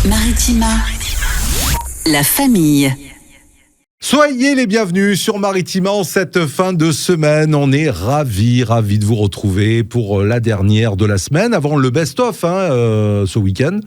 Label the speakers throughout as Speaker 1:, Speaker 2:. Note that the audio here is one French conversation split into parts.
Speaker 1: Maritima, la famille.
Speaker 2: Soyez les bienvenus sur Maritima en cette fin de semaine. On est ravis de vous retrouver pour la dernière de la semaine, avant le best-of ce week-end.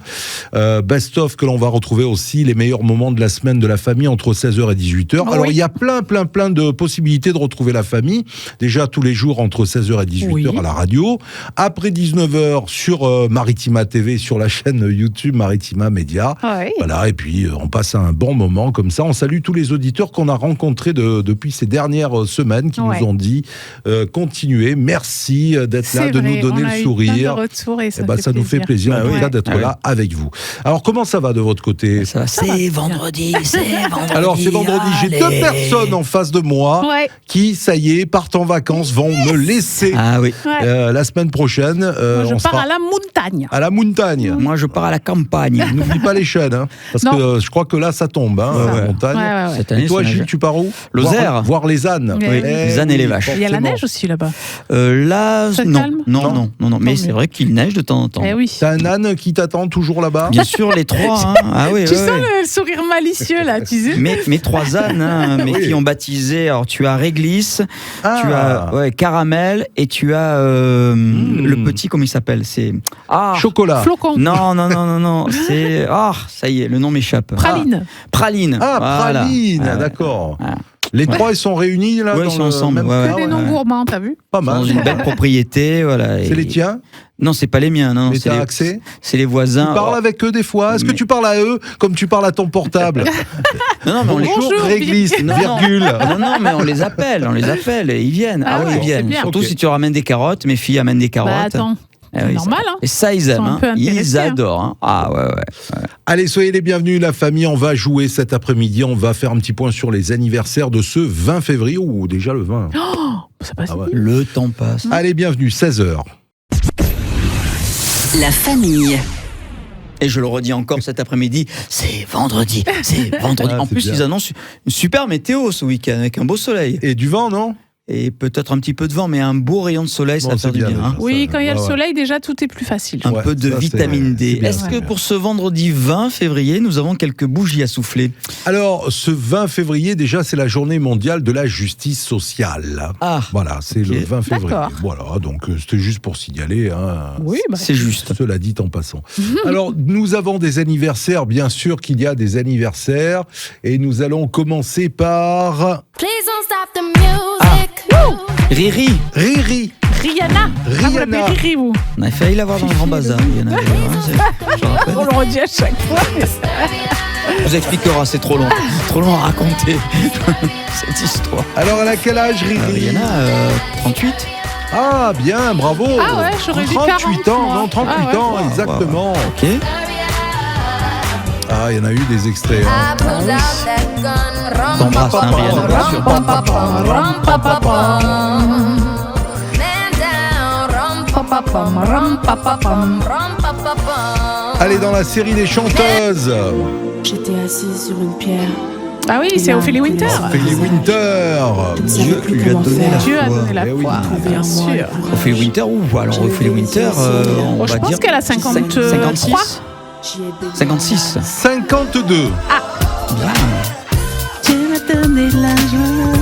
Speaker 2: Best-of que l'on va retrouver aussi les meilleurs moments de la semaine de la famille entre 16h et 18h.
Speaker 1: Oui.
Speaker 2: Alors il y a plein de possibilités de retrouver la famille. Déjà tous les jours entre 16h et 18h à la radio. Après 19h sur Maritima TV, sur la chaîne YouTube Maritima Média.
Speaker 1: Oui.
Speaker 2: Voilà, et puis on passe un bon moment comme ça. On salue tous les auditeurs qu'on a rencontrés depuis ces dernières semaines qui nous ont dit continuez, merci d'être là, de nous donner le sourire. Ça nous fait plaisir en tout cas d'être là avec vous. Alors comment ça va de votre côté?
Speaker 3: C'est vendredi.
Speaker 2: Alors c'est vendredi, j'ai deux personnes en face de moi qui, ça y est, partent en vacances, vont me laisser la semaine prochaine.
Speaker 4: Moi, je pars à la montagne.
Speaker 2: À la montagne.
Speaker 3: Moi, je pars à la campagne.
Speaker 2: N'oublie pas les chênes, parce que je crois que là, ça tombe, la montagne.
Speaker 3: Cette année,
Speaker 2: Et toi, Gilles, tu pars où?
Speaker 3: Lozère.
Speaker 2: Voir les ânes.
Speaker 3: Les ânes et les vaches.
Speaker 4: Il y a la neige aussi là-bas.
Speaker 3: Là,
Speaker 4: Ça
Speaker 3: non.
Speaker 4: calme
Speaker 3: Non. Mais c'est vrai qu'il neige de temps en temps.
Speaker 4: Eh oui.
Speaker 2: T'as un âne qui t'attend toujours là-bas?
Speaker 3: Bien sûr, les trois. Ah oui,
Speaker 4: Tu sens le sourire malicieux là, tu sais.
Speaker 3: Mes trois ânes, mes filles ont baptisé. Alors, tu as Réglisse, tu as Caramel et tu as le petit, comment il s'appelle? C'est
Speaker 2: Chocolat.
Speaker 4: Flocon.
Speaker 3: Non. C'est ça y est, le nom m'échappe.
Speaker 4: Praline.
Speaker 3: Praline. Voilà.
Speaker 2: Praline, d'accord. Les trois, ils sont réunis là?
Speaker 3: Ils sont ensemble.
Speaker 4: Que des noms gourmands, t'as vu?
Speaker 2: Pas mal.
Speaker 3: Dans une belle propriété, voilà.
Speaker 2: C'est les tiens?
Speaker 3: Non, c'est pas les miens. Non,
Speaker 2: Mais
Speaker 3: c'est
Speaker 2: t'as accès?
Speaker 3: C'est les voisins.
Speaker 2: Tu parles avec eux des fois? Est-ce que tu parles à eux comme tu parles à ton portable?
Speaker 3: Non, mais
Speaker 2: Bonjour, Réglisse, virgule.
Speaker 3: Non, mais on les appelle et ils viennent.
Speaker 4: Ah
Speaker 3: ils viennent.
Speaker 4: bien.
Speaker 3: Surtout si tu ramènes des carottes. Mes filles amènent des carottes.
Speaker 4: Bah attends. C'est normal, hein.
Speaker 3: Et ça, ils aiment.
Speaker 4: Ils sont un peu
Speaker 3: Ils
Speaker 4: intéressés,
Speaker 3: adorent. Hein. Ah ouais.
Speaker 2: Allez, soyez les bienvenus, la famille. On va jouer cet après-midi. On va faire un petit point sur les anniversaires de ce 20 février, ou déjà le 20.
Speaker 4: Ça passe vite.
Speaker 3: Le temps passe.
Speaker 2: Allez, bienvenue, 16h.
Speaker 1: La famille.
Speaker 3: Et je le redis encore cet après-midi, c'est vendredi. En plus,
Speaker 2: bien.
Speaker 3: ils annoncent une super météo ce week-end avec un beau soleil.
Speaker 2: Et du vent, non?
Speaker 3: Et peut-être un petit peu de vent, mais un beau rayon de soleil, ça va faire du bien. Hein.
Speaker 4: Oui, quand il y a le soleil, déjà, tout est plus facile.
Speaker 3: Un peu de vitamine D. Est-ce que pour ce vendredi 20 février, nous avons quelques bougies à souffler?
Speaker 2: Alors, ce 20 février, déjà, c'est la journée mondiale de la justice sociale. Voilà, c'est le 20 février.
Speaker 4: D'accord.
Speaker 2: Voilà, donc c'était juste pour signaler.
Speaker 4: Oui,
Speaker 3: c'est juste.
Speaker 2: Cela dit en passant. Alors, nous avons des anniversaires, bien sûr qu'il y a des anniversaires. Et nous allons commencer par...
Speaker 5: Please don't stop the music.
Speaker 3: Riri.
Speaker 4: Rihanna. Vous l'appelez Riri, vous.
Speaker 3: On a failli l'avoir dans le grand bazar. Rihanna,
Speaker 4: On le redit à chaque fois.
Speaker 3: On vous expliquera, c'est trop long. Trop long à raconter cette histoire.
Speaker 2: Alors, elle a quel âge, Riri?
Speaker 3: Rihanna, 38.
Speaker 2: Ah, bien, bravo.
Speaker 4: Ah ouais, j'aurais dit
Speaker 2: 38
Speaker 4: 40,
Speaker 2: ans,
Speaker 4: moi.
Speaker 2: non, 38 ans,
Speaker 3: Wow,
Speaker 2: exactement.
Speaker 3: Ok.
Speaker 2: Ah, il y en a eu des extraits.
Speaker 5: I pulled out that gun.
Speaker 3: T'embrasses, hein, Rihanna, bien sûr.
Speaker 5: Man down.
Speaker 2: Allez, dans la série des chanteuses.
Speaker 6: J'étais assise sur une pierre.
Speaker 4: Ah oui, c'est Ophélie Winter.
Speaker 2: Ophélie Winter.
Speaker 3: Dieu lui a donné la
Speaker 4: Dieu a
Speaker 3: foi.
Speaker 4: donné la
Speaker 2: Eh oui.
Speaker 4: foi, bien sûr.
Speaker 3: Ophélie Winter ou alors Ophélie Winter, on
Speaker 4: Je
Speaker 3: va
Speaker 4: pense
Speaker 3: dire
Speaker 4: qu'elle a 53.
Speaker 3: 56. 56.
Speaker 2: 52.
Speaker 4: Tu m'as donné la joie.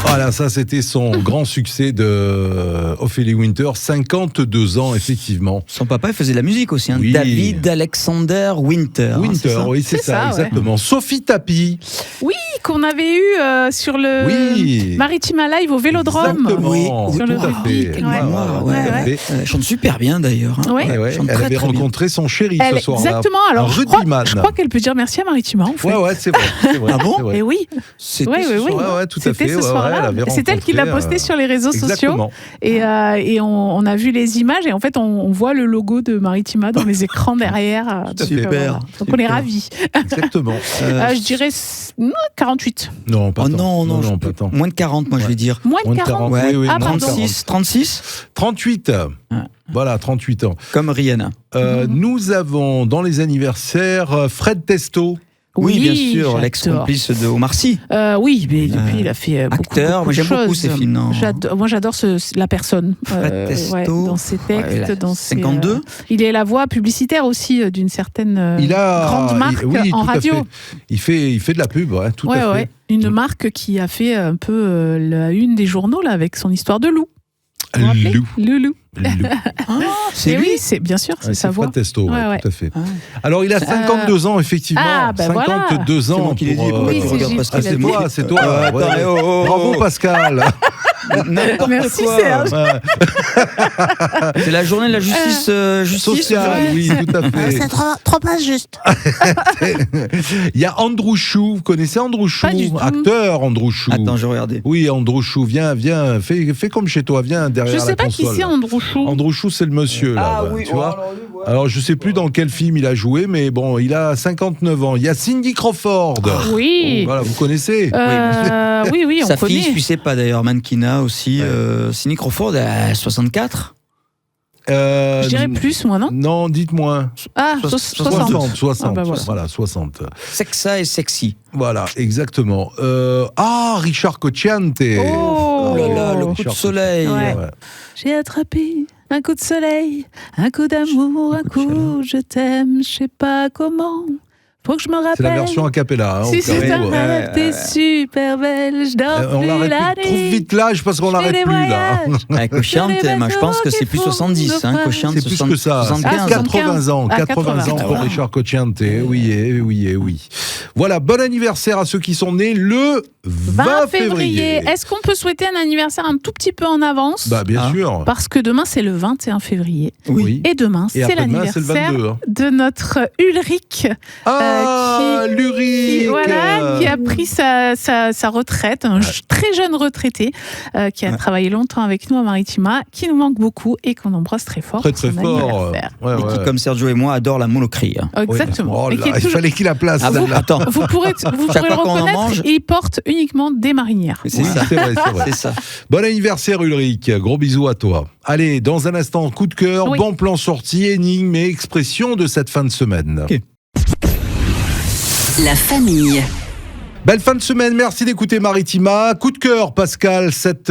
Speaker 2: Voilà, ça c'était son grand succès de Ophélie Winter, 52 ans effectivement.
Speaker 3: Son papa il faisait de la musique aussi, hein.
Speaker 2: Oui.
Speaker 3: David Alexander Winter.
Speaker 2: Winter,
Speaker 3: c'est ça.
Speaker 2: oui c'est
Speaker 4: C'est
Speaker 2: ça,
Speaker 4: ça,
Speaker 2: exactement. Sophie Tapi.
Speaker 4: Oui, qu'on avait eu sur le Maritima Live au Vélodrome.
Speaker 2: Exactement.
Speaker 3: Oui,
Speaker 4: sur le
Speaker 2: tout à
Speaker 4: rugby.
Speaker 2: fait.
Speaker 4: Ouais.
Speaker 2: Ouais, tout à fait.
Speaker 3: Elle chante super bien d'ailleurs. Hein.
Speaker 4: Ouais.
Speaker 2: Ouais,
Speaker 3: chante
Speaker 2: elle
Speaker 3: très,
Speaker 2: avait
Speaker 3: très bien.
Speaker 2: rencontré son chéri
Speaker 4: Elle,
Speaker 2: ce soir-là.
Speaker 4: exactement. Alors,
Speaker 2: Un
Speaker 4: je
Speaker 2: rugbyman.
Speaker 4: crois qu'elle peut dire merci à Maritima, en fait.
Speaker 2: Ouais, c'est vrai. C'est vrai,
Speaker 3: Ah bon
Speaker 2: c'est vrai.
Speaker 4: Et oui.
Speaker 3: C'était
Speaker 4: Oui,
Speaker 3: ce soir.
Speaker 2: Ouais, tout à fait.
Speaker 4: C'était ce
Speaker 2: ouais,
Speaker 4: soir-là.
Speaker 2: elle avait
Speaker 4: C'est elle qui l'a
Speaker 2: rencontré,
Speaker 4: posté sur les réseaux sociaux.
Speaker 2: Exactement.
Speaker 4: Et on a vu les images et en fait on voit le logo de Maritima dans les écrans derrière.
Speaker 2: Tout à fait.
Speaker 3: Super.
Speaker 4: Donc on est ravis.
Speaker 2: Exactement.
Speaker 4: Je dirais 48.
Speaker 2: Non, pas
Speaker 3: Oh
Speaker 2: tant.
Speaker 3: non,
Speaker 2: pas tant.
Speaker 3: moins de 40 moi je vais dire.
Speaker 4: Moins
Speaker 2: Moins
Speaker 4: de
Speaker 2: de
Speaker 4: 40.
Speaker 2: 40. Oui, oui,
Speaker 4: Ah,
Speaker 2: moins de
Speaker 4: pardon.
Speaker 3: 36.
Speaker 2: 38. Voilà, 38 ans.
Speaker 3: Comme Rihanna.
Speaker 2: Nous avons dans les anniversaires Fred Testo.
Speaker 3: Oui, bien sûr,
Speaker 4: j'adore.
Speaker 3: l'ex-complice de Omar Sy.
Speaker 4: Oui, mais depuis, il a fait beaucoup,
Speaker 3: Acteur,
Speaker 4: beaucoup
Speaker 3: moi,
Speaker 4: de
Speaker 3: j'aime beaucoup
Speaker 4: choses.
Speaker 3: ces films. Non.
Speaker 4: Moi, j'adore la personne.
Speaker 3: Fred Testo.
Speaker 4: Dans ses textes,
Speaker 3: Ouais,
Speaker 4: dans
Speaker 3: 52.
Speaker 4: il est la voix publicitaire aussi d'une certaine grande marque
Speaker 2: oui,
Speaker 4: en
Speaker 2: tout à
Speaker 4: radio.
Speaker 2: fait. Il fait de la pub, ouais, tout à fait.
Speaker 4: Ouais. Une marque qui a fait un peu la une des journaux là, avec son histoire de loup. Vous vous rappelez
Speaker 2: Lou.
Speaker 4: Loulou.
Speaker 3: C'est
Speaker 4: Et
Speaker 3: lui.
Speaker 4: oui, c'est bien sûr, c'est sa voix.
Speaker 2: Fred Testo,
Speaker 4: Ouais.
Speaker 2: tout à fait. Alors, il a 52 ans, effectivement.
Speaker 4: Ah, ben
Speaker 2: 52
Speaker 3: C'est
Speaker 2: ans.
Speaker 3: moi qui l'ai dit.
Speaker 2: pour,
Speaker 3: Pourquoi
Speaker 4: oui,
Speaker 3: tu
Speaker 4: c'est
Speaker 3: regardes
Speaker 4: Gilles
Speaker 3: Pascal
Speaker 4: qui
Speaker 2: c'est
Speaker 4: l'a
Speaker 2: toi, c'est toi.
Speaker 3: Attends,
Speaker 2: ouais.
Speaker 3: oh.
Speaker 2: Bravo, Pascal.
Speaker 3: N'importe
Speaker 4: Merci,
Speaker 3: quoi.
Speaker 4: Serge.
Speaker 2: Ouais.
Speaker 3: C'est la journée de la justice,
Speaker 2: Social, oui, tout à fait.
Speaker 6: trop pas juste.
Speaker 2: Il y a Andrew Chou. Vous connaissez Andrew Chou?
Speaker 4: Pas du tout.
Speaker 2: Acteur, Andrew Chou.
Speaker 3: Attends, je regardais.
Speaker 2: Oui, Andrew Chou, viens, fais comme chez toi, viens derrière
Speaker 4: Je
Speaker 2: la
Speaker 4: sais pas qui
Speaker 2: console.
Speaker 4: c'est Andrew Chou.
Speaker 2: Andrew Chou, c'est le monsieur, là, tu vois. Alors, je sais plus dans quel film il a joué, mais bon, il a 59 ans. Il y a Cindy Crawford.
Speaker 4: Oui.
Speaker 2: Voilà, vous connaissez?
Speaker 4: Oui, on
Speaker 3: Sa
Speaker 4: connaît.
Speaker 3: fille, je sais pas d'ailleurs, mannequinat aussi. Cindy Crawford, à 64.
Speaker 4: Je dirais plus, moi, non?
Speaker 2: Non, dites-moi.
Speaker 4: Ah, 60.
Speaker 2: 60.
Speaker 4: Ah, bah voilà.
Speaker 2: Voilà, 60.
Speaker 3: Sexa et sexy.
Speaker 2: Voilà, exactement. Richard Cocciante.
Speaker 4: Oh
Speaker 3: là là, le coup de
Speaker 2: Richard
Speaker 3: soleil.
Speaker 4: Ouais.
Speaker 2: Ouais.
Speaker 4: J'ai attrapé un coup de soleil, un coup d'amour, un coup je t'aime, je sais pas comment. Faut que je me rappelle.
Speaker 2: C'est la version a cappella. Hein,
Speaker 4: Si
Speaker 2: au
Speaker 4: c'est
Speaker 2: cas
Speaker 4: un
Speaker 2: où,
Speaker 4: rêve, t'es super belle, je dors
Speaker 2: on
Speaker 4: plus
Speaker 2: l'arrête
Speaker 4: la
Speaker 2: plus. Trouve
Speaker 4: nuit.
Speaker 2: vite l'âge parce qu'on
Speaker 4: Je fais
Speaker 2: l'arrête
Speaker 4: des
Speaker 2: plus là.
Speaker 4: voyages.
Speaker 3: Cocciante, moi je pense que c'est plus 70. Cocciante,
Speaker 2: C'est plus que ça.
Speaker 3: 75.
Speaker 2: 80 ans.
Speaker 4: Ah,
Speaker 2: 80 ans
Speaker 4: 80.
Speaker 2: pour Richard Cocciante. Oui. Voilà, bon anniversaire à ceux qui sont nés le 20 février.
Speaker 4: Est-ce qu'on peut souhaiter un anniversaire un tout petit peu en avance?
Speaker 2: Bah, bien sûr.
Speaker 4: Parce que demain, c'est le 21 février.
Speaker 2: Oui.
Speaker 4: Et demain,
Speaker 2: Et
Speaker 4: c'est
Speaker 2: après-demain, c'est le
Speaker 4: l'anniversaire
Speaker 2: 22. Hein.
Speaker 4: de notre Ulrich.
Speaker 2: Luric.
Speaker 4: Qui a pris sa retraite, un très jeune retraité qui a travaillé longtemps avec nous à Maritima, qui nous manque beaucoup et qu'on embrasse très fort.
Speaker 2: Très
Speaker 4: pour son
Speaker 2: fort.
Speaker 4: anniversaire.
Speaker 2: Ouais,
Speaker 3: Et qui,
Speaker 2: ouais.
Speaker 3: comme Sergio et moi, adore la molocrie.
Speaker 4: Exactement.
Speaker 2: Oh
Speaker 4: Et
Speaker 2: là,
Speaker 4: qui est
Speaker 2: il
Speaker 4: toujours-
Speaker 2: fallait qu'il la place.
Speaker 3: Ah bon
Speaker 2: celle-là.
Speaker 3: Attends,
Speaker 4: Vous pourrez
Speaker 3: Chaque
Speaker 4: le
Speaker 3: fois qu'on en
Speaker 4: reconnaître,
Speaker 3: mange.
Speaker 4: il porte uniquement des marinières.
Speaker 3: c'est
Speaker 2: Oui,
Speaker 3: ça.
Speaker 2: c'est vrai, c'est vrai.
Speaker 3: C'est ça.
Speaker 2: Bon anniversaire Ulrich, gros bisous à toi. Allez, dans un instant, coup de cœur,
Speaker 4: Oui.
Speaker 2: bon plan sorti, énigme et expression de cette fin de semaine.
Speaker 3: Ok.
Speaker 1: La famille.
Speaker 2: Belle fin de semaine, merci d'écouter Maritima. Coup de cœur, Pascal, cet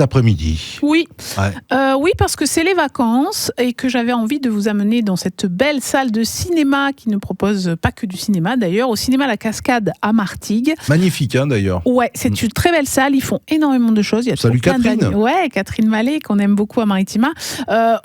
Speaker 2: après-midi.
Speaker 4: Oui.
Speaker 2: Ouais.
Speaker 4: Oui, parce que c'est les vacances et que j'avais envie de vous amener dans cette belle salle de cinéma qui ne propose pas que du cinéma d'ailleurs, au cinéma La Cascade à Martigues.
Speaker 2: Magnifique, hein, d'ailleurs.
Speaker 4: Ouais, c'est une très belle salle, ils font énormément de choses. Il y a
Speaker 2: Salut
Speaker 4: toujours plein
Speaker 2: Catherine.
Speaker 4: Ouais, Catherine Mallet, qu'on aime beaucoup à Maritima.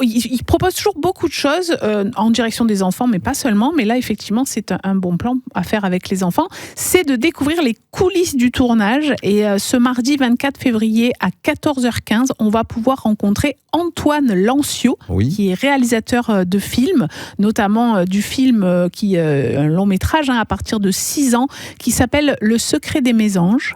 Speaker 4: Ils proposent toujours beaucoup de choses en direction des enfants, mais pas seulement. Mais là, effectivement, c'est un bon plan à faire avec les enfants. C'est de découvrir les coulisses du tournage. Et ce mardi 24 février à 14h15, on va pouvoir rencontrer Antoine Lancio,
Speaker 2: Oui.
Speaker 4: qui est réalisateur de films, notamment du film un long métrage à partir de 6 ans, qui s'appelle Le secret des mésanges.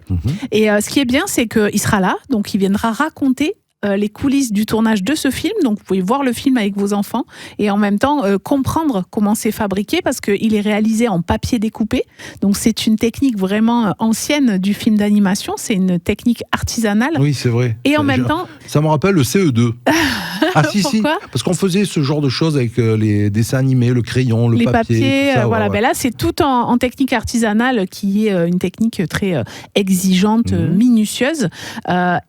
Speaker 4: Et ce qui est bien, c'est qu'il sera là, donc il viendra raconter les coulisses du tournage de ce film. Donc vous pouvez voir le film avec vos enfants et en même temps comprendre comment c'est fabriqué, parce qu'il est réalisé en papier découpé. Donc c'est une technique vraiment ancienne du film d'animation, c'est une technique artisanale.
Speaker 2: Oui, c'est vrai.
Speaker 4: Et en même temps...
Speaker 2: Ça me rappelle le CE2. Ah si,
Speaker 4: Pourquoi
Speaker 2: parce qu'on faisait ce genre de choses avec les dessins animés, le crayon, le
Speaker 4: les
Speaker 2: papier.
Speaker 4: papiers,
Speaker 2: tout ça,
Speaker 4: voilà.
Speaker 2: ouais.
Speaker 4: Ben là, c'est tout en technique artisanale, qui est une technique très exigeante,
Speaker 2: Mhm.
Speaker 4: minutieuse.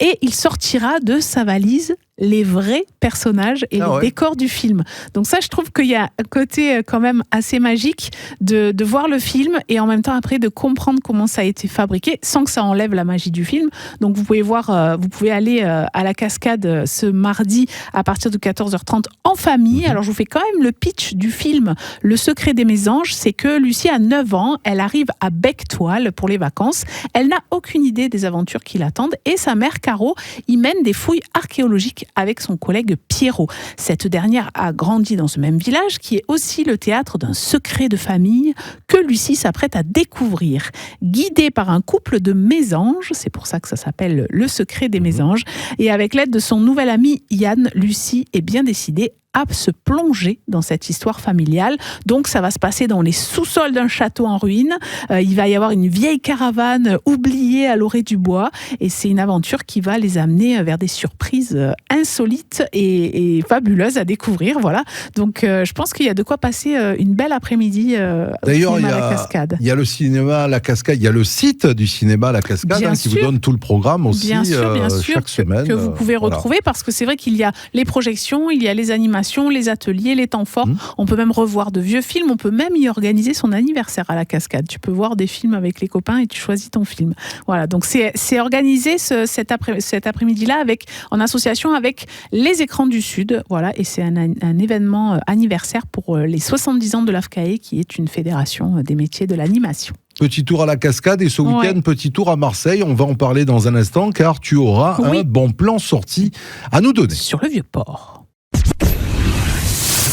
Speaker 4: Et il sortira de sa valise les vrais personnages et les
Speaker 2: ouais.
Speaker 4: décors du film. Donc ça, je trouve qu'il y a un côté quand même assez magique de voir le film et en même temps après de comprendre comment ça a été fabriqué sans que ça enlève la magie du film. Donc vous pouvez voir, vous pouvez aller à la Cascade ce mardi à partir de 14h30 en famille. Alors je vous fais quand même le pitch du film Le secret des mésanges. C'est que Lucie a 9 ans, elle arrive à Becquetoile pour les vacances. Elle n'a aucune idée des aventures qui l'attendent et sa mère Caro y mène des fouilles archéologiques avec son collègue Pierrot. Cette dernière a grandi dans ce même village qui est aussi le théâtre d'un secret de famille que Lucie s'apprête à découvrir. Guidée par un couple de mésanges, c'est pour ça que ça s'appelle Le secret des mésanges, et avec l'aide de son nouvel ami Yann, Lucie est bien décidée à se plonger dans cette histoire familiale. Donc ça va se passer dans les sous-sols d'un château en ruine. Il va y avoir une vieille caravane oubliée à l'orée du bois et c'est une aventure qui va les amener vers des surprises insolites et fabuleuses à découvrir. Voilà. Donc je pense qu'il y a de quoi passer une belle après-midi au cinéma La Cascade.
Speaker 2: Il y a le cinéma La Cascade, il y a le site du cinéma La Cascade qui vous donne tout le programme aussi
Speaker 4: bien sûr,
Speaker 2: chaque semaine.
Speaker 4: Que vous pouvez retrouver parce que c'est vrai qu'il y a les projections, il y a les animations, les ateliers, les temps forts. On peut même revoir de vieux films, on peut même y organiser son anniversaire à La Cascade. Tu peux voir des films avec les copains et tu choisis ton film. Voilà, donc c'est organisé cet après-midi-là en association avec les Écrans du Sud. Voilà, et c'est un événement anniversaire pour les 70 ans de l'AFCAE qui est une fédération des métiers de l'animation.
Speaker 2: Petit tour à La Cascade et ce week-end, petit tour à Marseille. On va en parler dans un instant car tu auras un bon plan sorti à nous donner.
Speaker 4: Sur le Vieux-Port.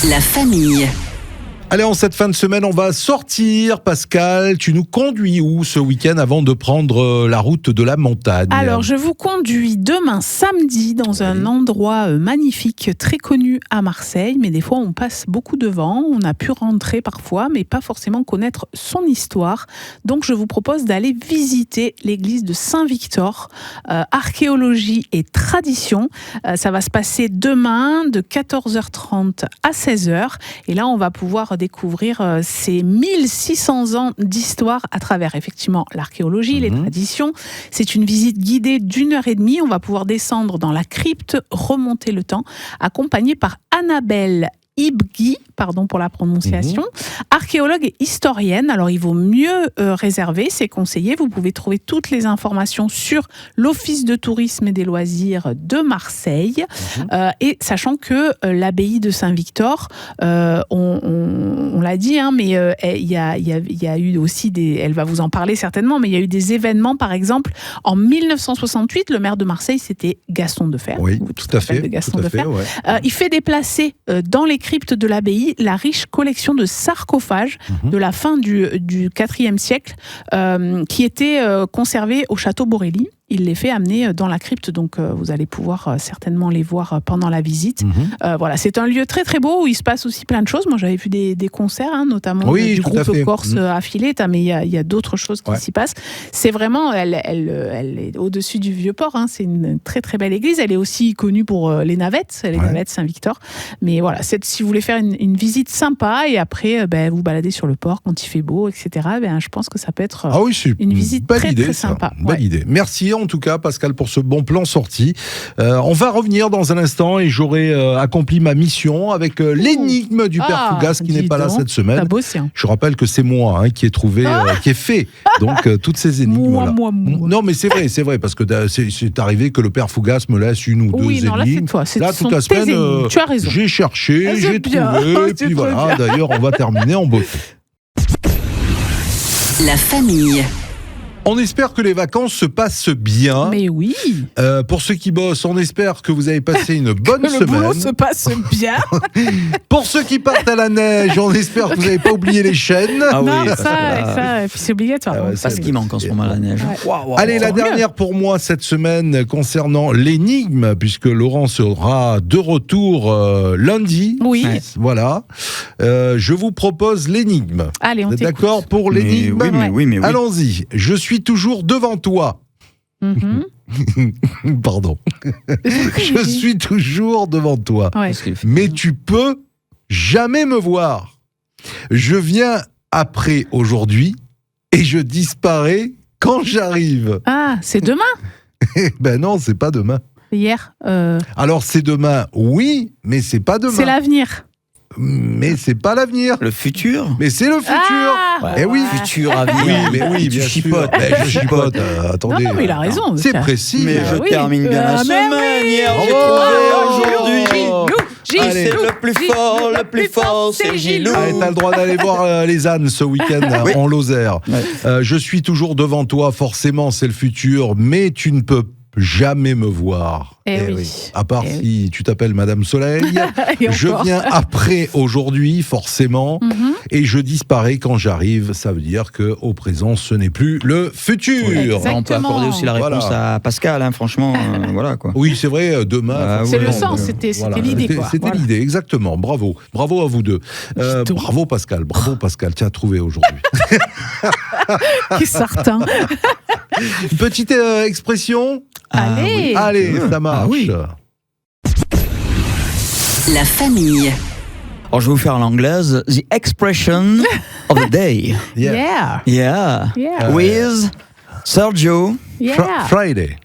Speaker 1: La famille.
Speaker 2: Allez, en cette fin de semaine, on va sortir. Pascal, tu nous conduis où ce week-end avant de prendre la route de la montagne ?
Speaker 4: Alors, je vous conduis demain samedi dans un endroit magnifique, très connu à Marseille, mais des fois on passe beaucoup devant, on a pu rentrer parfois, mais pas forcément connaître son histoire. Donc je vous propose d'aller visiter l'église de Saint-Victor, archéologie et tradition. Ça va se passer demain de 14h30 à 16h, et là on va pouvoir découvrir ces 1600 ans d'histoire à travers effectivement l'archéologie, les traditions. C'est une visite guidée d'1h30. On va pouvoir descendre dans la crypte, remonter le temps, accompagné par Annabelle Ibgui, pardon pour la prononciation, archéologue et historienne. Alors il vaut mieux réserver, c'est conseillé. Vous pouvez trouver toutes les informations sur l'Office de tourisme et des loisirs de Marseille. Et sachant que l'abbaye de Saint-Victor, on l'a dit, hein, mais il y a eu aussi elle va vous en parler certainement, mais il y a eu des événements, par exemple, en 1968, le maire de Marseille, c'était Gaston Defferre.
Speaker 2: Oui, tout à fait.
Speaker 4: Il fait déplacer dans les cryptes de l'abbaye la riche collection de sarcophages de la fin du IVe siècle qui étaient conservés au château Borelli. Il les fait amener dans la crypte, donc vous allez pouvoir certainement les voir pendant la visite. Voilà, c'est un lieu très très beau où il se passe aussi plein de choses. Moi j'avais vu des concerts, hein, notamment du groupe Corse affilé, mais il y a d'autres choses qui s'y passent. C'est vraiment, elle est au-dessus du Vieux-Port, hein, c'est une très très belle église. Elle est aussi connue pour les navettes Saint-Victor. Mais voilà, si vous voulez faire une visite sympa et après vous balader sur le port quand il fait beau, etc., je pense que ça peut être une visite très très sympa.
Speaker 2: Belle idée. Merci en tout cas Pascal pour ce bon plan sorti. On va revenir dans un instant et j'aurai accompli ma mission avec l'énigme du Père Fougas qui n'est pas là cette semaine. Je rappelle que c'est moi qui ai trouvé, qui ai fait donc toutes ces énigmes là. Non mais c'est vrai parce que c'est arrivé que le Père Fougas me laisse une ou deux énigmes.
Speaker 4: Là c'est toi,
Speaker 2: là toute la semaine
Speaker 4: tu as raison.
Speaker 2: J'ai cherché, j'ai trouvé et puis voilà, d'ailleurs on va terminer en beauté.
Speaker 1: La famille.
Speaker 2: On espère que les vacances se passent bien.
Speaker 4: Mais oui.
Speaker 2: Pour ceux qui bossent, on espère que vous avez passé une bonne semaine.
Speaker 4: Le boulot se passe bien.
Speaker 2: Pour ceux qui partent à la neige, on espère que vous n'avez pas oublié les chaînes.
Speaker 4: Ça, c'est obligatoire.
Speaker 3: Parce qu'il manque en ce moment la neige.
Speaker 2: Allez, la dernière pour moi cette semaine concernant l'énigme, puisque Laurent sera de retour lundi.
Speaker 4: Oui.
Speaker 2: Voilà. Je vous propose l'énigme.
Speaker 4: Allez, on t'écoute.
Speaker 2: D'accord pour l'énigme ?
Speaker 3: Oui.
Speaker 2: Allons-y. Je suis toujours devant toi. Pardon. Je suis toujours devant toi. Mais tu peux jamais me voir. Je viens après aujourd'hui et je disparais quand j'arrive.
Speaker 4: Ah, c'est demain ?
Speaker 2: Ben non, c'est pas demain.
Speaker 4: Hier.
Speaker 2: Alors c'est demain, oui, mais c'est pas demain.
Speaker 4: C'est l'avenir.
Speaker 2: Mais c'est pas l'avenir.
Speaker 3: Le futur.
Speaker 2: Mais c'est le futur.
Speaker 3: Eh oui, futur, avenir.
Speaker 2: Oui, bien sûr. Je chipote. Attendez.
Speaker 4: Non, mais il a raison.
Speaker 2: C'est précis.
Speaker 3: Mais je termine bien la semaine. Hier, j'ai trouvé aujourd'hui. Allez, le plus fort, c'est Gilou.
Speaker 2: Allez, t'as le droit d'aller voir les ânes ce week-end en Lozère. Je suis toujours devant toi, forcément, c'est le futur, mais tu ne peux jamais me voir.
Speaker 4: Oui.
Speaker 2: À part
Speaker 4: Eh
Speaker 2: si tu t'appelles Madame Soleil,
Speaker 4: Et
Speaker 2: je
Speaker 4: encore.
Speaker 2: viens après aujourd'hui, forcément, et je disparais quand j'arrive. Ça veut dire qu'au présent, ce n'est plus le futur.
Speaker 4: Exactement.
Speaker 3: On peut accorder aussi la réponse
Speaker 2: Voilà.
Speaker 3: à Pascal, hein, franchement, voilà quoi.
Speaker 2: Oui, c'est vrai, demain.
Speaker 3: Ah,
Speaker 4: C'est
Speaker 3: oui,
Speaker 4: le
Speaker 3: non,
Speaker 4: sens, c'était l'idée,
Speaker 2: C'était
Speaker 4: quoi.
Speaker 2: c'était
Speaker 4: Voilà.
Speaker 2: l'idée, exactement. Bravo. Bravo à vous deux.
Speaker 4: Dites-donc.
Speaker 2: Bravo Pascal. Bravo Pascal. Tu as trouvé aujourd'hui.
Speaker 4: Qui est certain.
Speaker 2: Une petite expression.
Speaker 4: Allez.
Speaker 2: Allez, ça marche.
Speaker 3: Ah oui.
Speaker 1: La famille.
Speaker 3: Alors je vais vous faire l'anglaise. The expression of the day.
Speaker 2: Yeah.
Speaker 4: Yeah.
Speaker 3: Yeah. With Sergio.
Speaker 4: Yeah.
Speaker 2: Friday.